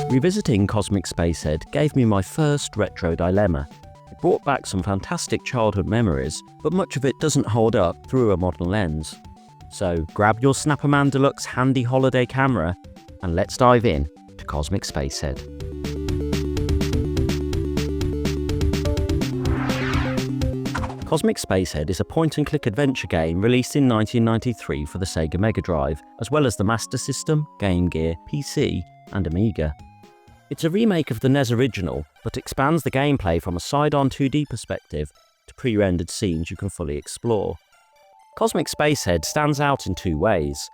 Revisiting Cosmic Spacehead gave me my first retro dilemma. It brought back some fantastic childhood memories, but much of it doesn't hold up through a modern lens. So grab your Snapperman Deluxe handy holiday camera and let's dive in to Cosmic Spacehead. Cosmic Spacehead is a point-and-click adventure game released in 1993 for the Sega Mega Drive, as well as the Master System, Game Gear, PC, and Amiga. It's a remake of the NES original, but expands the gameplay from a side-on 2D perspective to pre-rendered scenes you can fully explore. Cosmic Spacehead stands out in two ways.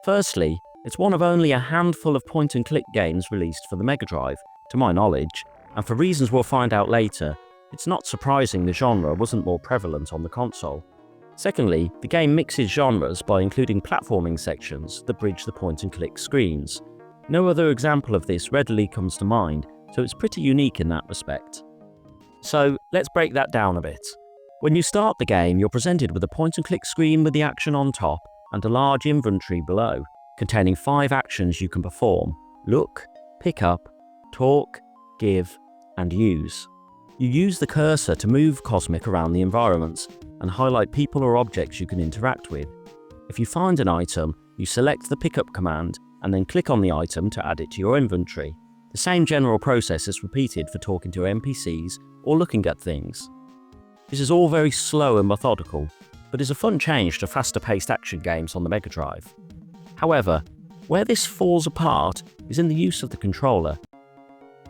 Firstly, it's one of only a handful of point-and-click games released for the Mega Drive, to my knowledge, and for reasons we'll find out later, it's not surprising the genre wasn't more prevalent on the console. Secondly, the game mixes genres by including platforming sections that bridge the point-and-click screens. No other example of this readily comes to mind, so it's pretty unique in that respect. So let's break that down a bit. When you start the game, you're presented with a point-and-click screen with the action on top and a large inventory below, containing 5 actions you can perform: look, pick up, talk, give, and use. You use the cursor to move Cosmic around the environments and highlight people or objects you can interact with. If you find an item, you select the pickup command and then click on the item to add it to your inventory. The same general process is repeated for talking to NPCs or looking at things. This is all very slow and methodical, but is a fun change to faster-paced action games on the Mega Drive. However, where this falls apart is in the use of the controller.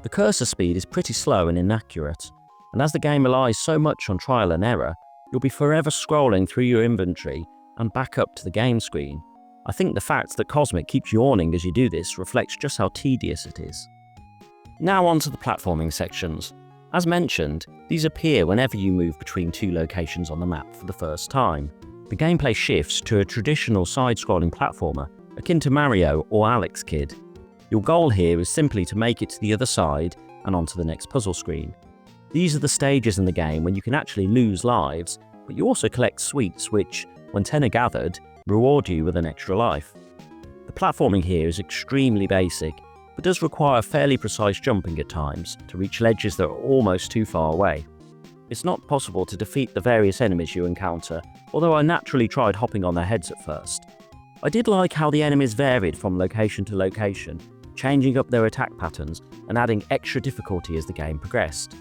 The cursor speed is pretty slow and inaccurate, and as the game relies so much on trial and error, you'll be forever scrolling through your inventory and back up to the game screen. I think the fact that Cosmic keeps yawning as you do this reflects just how tedious it is. Now onto the platforming sections. As mentioned, these appear whenever you move between 2 locations on the map for the first time. The gameplay shifts to a traditional side-scrolling platformer, akin to Mario or Alex Kidd. Your goal here is simply to make it to the other side and onto the next puzzle screen. These are the stages in the game when you can actually lose lives, but you also collect sweets which, when 10 are gathered, reward you with an extra life. The platforming here is extremely basic, but does require fairly precise jumping at times to reach ledges that are almost too far away. It's not possible to defeat the various enemies you encounter, although I naturally tried hopping on their heads at first. I did like how the enemies varied from location to location, changing up their attack patterns and adding extra difficulty as the game progressed.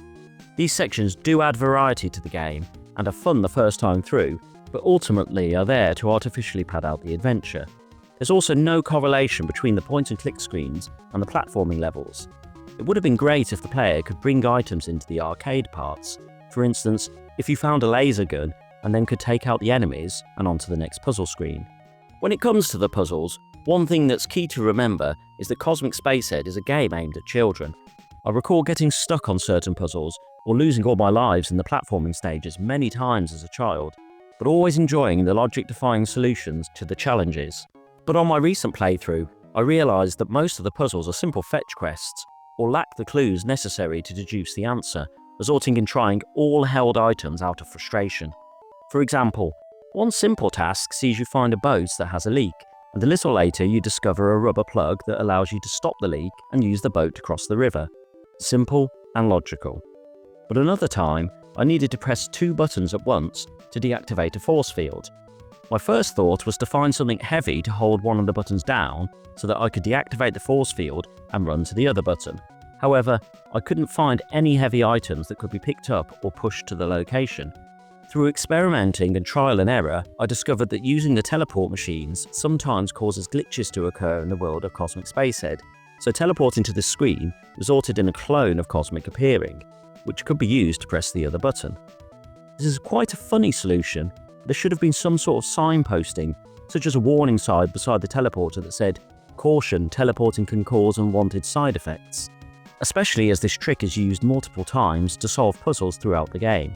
These sections do add variety to the game and are fun the first time through, but ultimately are there to artificially pad out the adventure. There's also no correlation between the point-and-click screens and the platforming levels. It would have been great if the player could bring items into the arcade parts. For instance, if you found a laser gun and then could take out the enemies and onto the next puzzle screen. When it comes to the puzzles, one thing that's key to remember is that Cosmic Spacehead is a game aimed at children. I recall getting stuck on certain puzzles or losing all my lives in the platforming stages many times as a child, but always enjoying the logic-defying solutions to the challenges. But on my recent playthrough, I realised that most of the puzzles are simple fetch quests, or lack the clues necessary to deduce the answer, resulting in trying all held items out of frustration. For example, one simple task sees you find a boat that has a leak, and a little later you discover a rubber plug that allows you to stop the leak and use the boat to cross the river. Simple and logical. But another time, I needed to press 2 buttons at once to deactivate a force field. My first thought was to find something heavy to hold one of the buttons down so that I could deactivate the force field and run to the other button. However, I couldn't find any heavy items that could be picked up or pushed to the location. Through experimenting and trial and error, I discovered that using the teleport machines sometimes causes glitches to occur in the world of Cosmic Spacehead, so teleporting to this screen resulted in a clone of Cosmic appearing, which could be used to press the other button. This is quite a funny solution. There should have been some sort of signposting, such as a warning sign beside the teleporter that said, "Caution, teleporting can cause unwanted side effects," especially as this trick is used multiple times to solve puzzles throughout the game.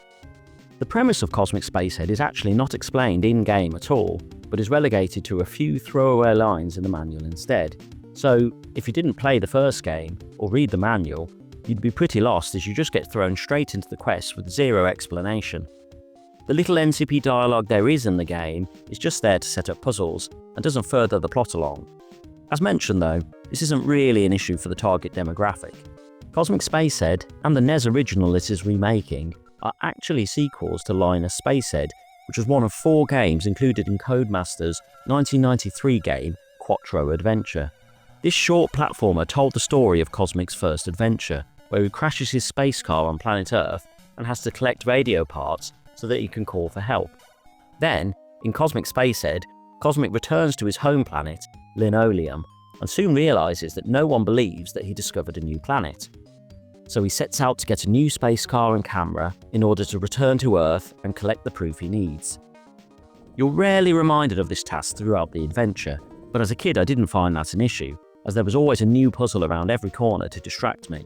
The premise of Cosmic Spacehead is actually not explained in-game at all, but is relegated to a few throwaway lines in the manual instead. So, if you didn't play the first game, or read the manual, you'd be pretty lost as you just get thrown straight into the quest with zero explanation. The little NCP dialogue there is in the game is just there to set up puzzles, and doesn't further the plot along. As mentioned though, this isn't really an issue for the target demographic. Cosmic Spacehead and the NES original it is remaking are actually sequels to Linus Spacehead, which was one of 4 games included in Codemasters' 1993 game Quattro Adventure. This short platformer told the story of Cosmic's first adventure, where he crashes his space car on planet Earth and has to collect radio parts so that he can call for help. Then, in Cosmic Spacehead, Cosmic returns to his home planet, Linoleum, and soon realises that no one believes that he discovered a new planet. So he sets out to get a new space car and camera in order to return to Earth and collect the proof he needs. You're rarely reminded of this task throughout the adventure, but as a kid I didn't find that an issue, as there was always a new puzzle around every corner to distract me.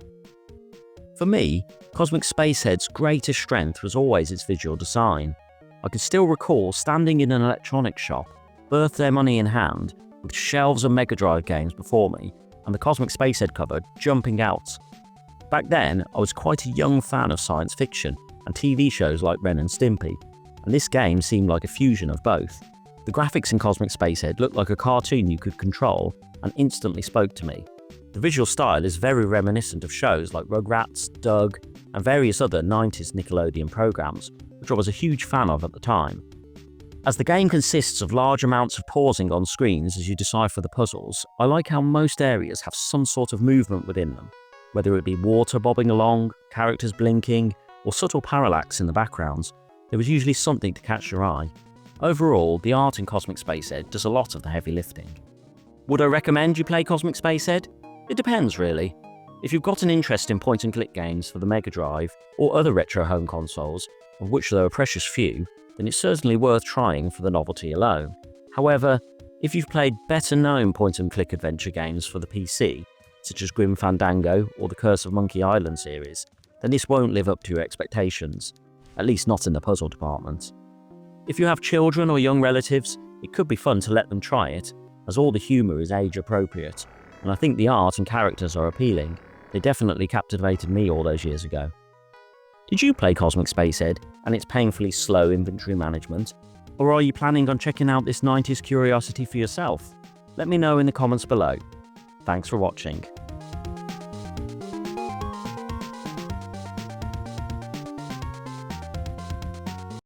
For me, Cosmic Spacehead's greatest strength was always its visual design. I can still recall standing in an electronics shop, birthday money in hand, with shelves of Mega Drive games before me, and the Cosmic Spacehead cover jumping out. Back then, I was quite a young fan of science fiction and TV shows like Ren and Stimpy, and this game seemed like a fusion of both. The graphics in Cosmic Spacehead looked like a cartoon you could control and instantly spoke to me. The visual style is very reminiscent of shows like Rugrats, Doug, and various other 90s Nickelodeon programs, which I was a huge fan of at the time. As the game consists of large amounts of pausing on screens as you decipher the puzzles, I like how most areas have some sort of movement within them, whether it be water bobbing along, characters blinking, or subtle parallax in the backgrounds. There was usually something to catch your eye. Overall, the art in Cosmic Spacehead does a lot of the heavy lifting. Would I recommend you play Cosmic Spacehead? It depends really. If you've got an interest in point-and-click games for the Mega Drive or other retro home consoles, of which there are precious few, then it's certainly worth trying for the novelty alone. However, if you've played better-known point-and-click adventure games for the PC, such as Grim Fandango or the Curse of Monkey Island series, then this won't live up to your expectations, at least not in the puzzle department. If you have children or young relatives, it could be fun to let them try it, as all the humour is age-appropriate, and I think the art and characters are appealing. They definitely captivated me all those years ago. Did you play Cosmic Spacehead and its painfully slow inventory management? Or are you planning on checking out this 90s curiosity for yourself? Let me know in the comments below. Thanks for watching.